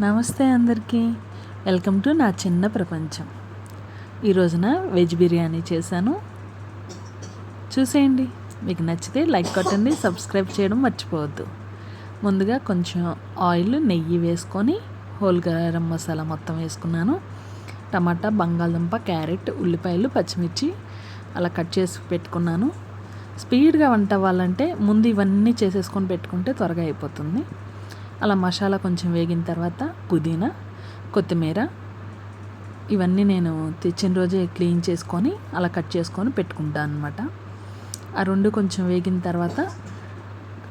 నమస్తే అందరికీ. Welcome to నా చిన్న ప్రపంచం. ఈరోజున వెజ్ బిర్యానీ చేశాను, చూసేయండి. మీకు నచ్చితే లైక్ కొట్టండి, సబ్స్క్రైబ్ చేయడం మర్చిపోవద్దు. ముందుగా కొంచెం ఆయిల్, నెయ్యి వేసుకొని హోల్ గరం మసాలా మొత్తం వేసుకున్నాను. టమాటా, బంగాళదుంప, క్యారెట్, ఉల్లిపాయలు, పచ్చిమిర్చి అలా కట్ చేసి పెట్టుకున్నాను. స్పీడ్గా వంట అవ్వాలంటే ముందు ఇవన్నీ చేసేసుకొని పెట్టుకుంటే త్వరగా అయిపోతుంది. అలా మసాలా కొంచెం వేగిన తర్వాత పుదీనా, కొత్తిమీర ఇవన్నీ నేను తెచ్చిన రోజే క్లీన్ చేసుకొని అలా కట్ చేసుకొని పెట్టుకుంటాను అనమాట. ఆ రెండు కొంచెం వేగిన తర్వాత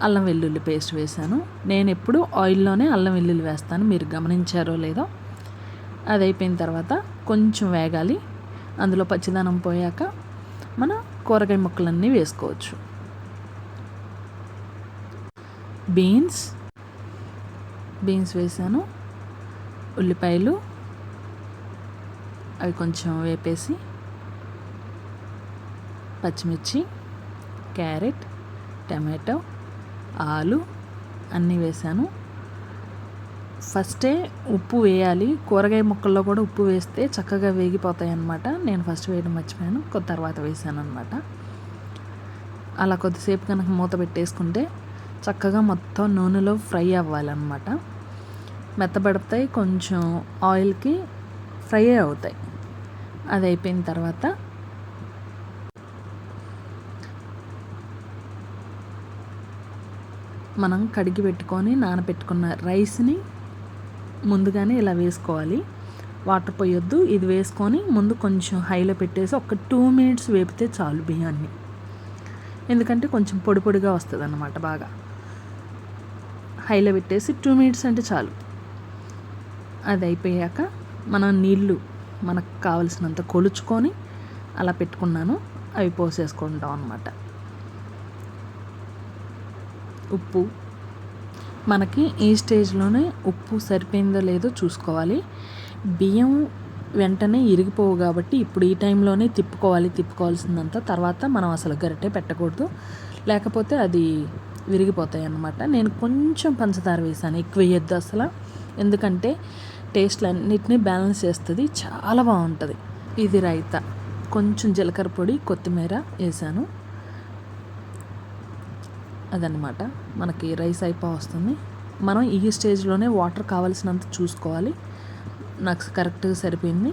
అల్లం వెల్లుల్లి పేస్ట్ వేసాను. నేను ఎప్పుడు ఆయిల్లోనే అల్లం వెల్లుల్లి వేస్తాను, మీరు గమనించారో లేదో. అది అయిపోయిన తర్వాత కొంచెం వేగాలి. అందులో పచ్చిదనం పోయాక మన కూరగాయ ముక్కలన్నీ వేసుకోవచ్చు. బీన్స్ వేసాను. ఉల్లిపాయలు అవి కొంచెం వేపేసి, పచ్చిమిర్చి, క్యారెట్, టమాటో, ఆలు అన్నీ వేసాను. ఫస్టే ఉప్పు వేయాలి. కూరగాయ ముక్కల్లో కూడా ఉప్పు వేస్తే చక్కగా వేగిపోతాయి అన్నమాట. నేను ఫస్ట్ వేయడం మర్చిపోయాను, తర్వాత వేసాను అనమాట. అలా కొద్దిసేపు కనుక మూత పెట్టేసుకుంటే చక్కగా మొత్తం నూనెలో ఫ్రై అవ్వాలన్నమాట. మెత్తబడతాయి, కొంచెం ఆయిల్కి ఫ్రై అవుతాయి. అది అయిపోయిన తర్వాత మనం కడిగి పెట్టుకొని నానబెట్టుకున్న రైస్ని ముందుగానే ఇలా వేసుకోవాలి. వాటర్ పోయొద్దు. ఇది వేసుకొని ముందు కొంచెం హైలో పెట్టేసి ఒక 2 minutes వేపితే చాలు బియ్యాన్ని. ఎందుకంటే కొంచెం పొడి పొడిగా వస్తుంది అన్నమాట. బాగా హైలో పెట్టేసి 2 minutes అంటే చాలు. అది అయిపోయాక మనం నీళ్ళు మనకు కావలసినంత కొలుచుకొని అలా పెట్టుకున్నాను, అవి పోసేసుకుంటాం అన్నమాట. ఉప్పు మనకి ఈ స్టేజ్లోనే ఉప్పు సరిపోయిందో లేదో చూసుకోవాలి. బియ్యం వెంటనే ఇరిగిపోవు కాబట్టి ఇప్పుడు ఈ టైంలోనే తిప్పుకోవాల్సిందంతా. తర్వాత మనం అసలు గరిటె పెట్టకూడదు, లేకపోతే అది విరిగిపోతాయి అన్నమాట. నేను కొంచెం పంచదార వేసాను, ఎక్కువ వేయద్దు అసలు. ఎందుకంటే టేస్ట్లు అన్నిటినీ బ్యాలెన్స్ చేస్తుంది, చాలా బాగుంటుంది. ఇది రైతా. కొంచెం జీలకర్ర పొడి, కొత్తిమీర వేసాను. అదనమాట మనకి రైస్ వస్తుంది. మనం ఈ స్టేజ్లోనే వాటర్ కావాల్సినంత చూసుకోవాలి. నాకు కరెక్ట్గా సరిపోయింది.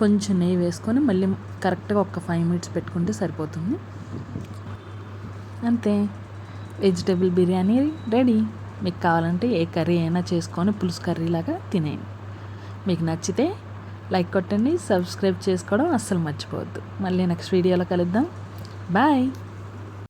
కొంచెం నెయ్యి వేసుకొని మళ్ళీ కరెక్ట్గా ఒక 5 minutes పెట్టుకుంటే సరిపోతుంది. అంతే, వెజిటేబుల్ బిర్యానీ రెడీ. మీకు కావాలంటే ఏ కర్రీ అయినా చేసుకొని పులుసు కర్రీలాగా తినేయండి. మీకు నచ్చితే లైక్ కొట్టండి, సబ్స్క్రైబ్ చేసుకోవడం అస్సలు మర్చిపోవద్దు. మళ్ళీ నెక్స్ట్ వీడియోలో కలుద్దాం. బాయ్.